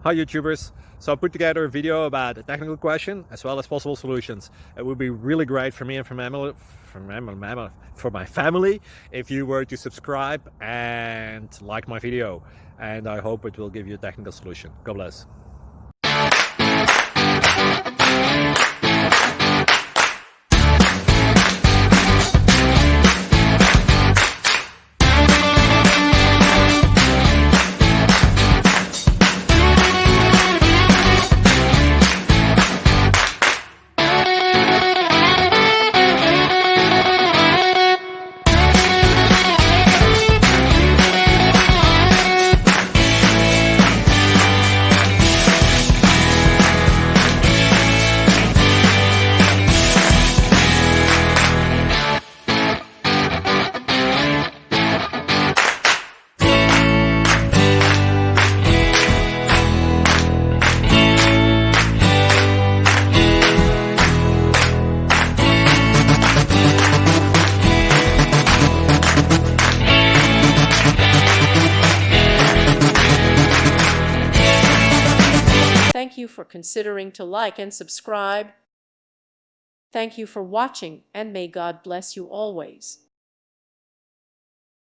Hi YouTubers! So I put together a video about a technical question as well as possible solutions. It would be really great for me and for my family if you were to subscribe and like my video, and I hope it will give you a technical solution. God bless. Thank you for considering to like and subscribe. Thank you for watching, and may God bless you always.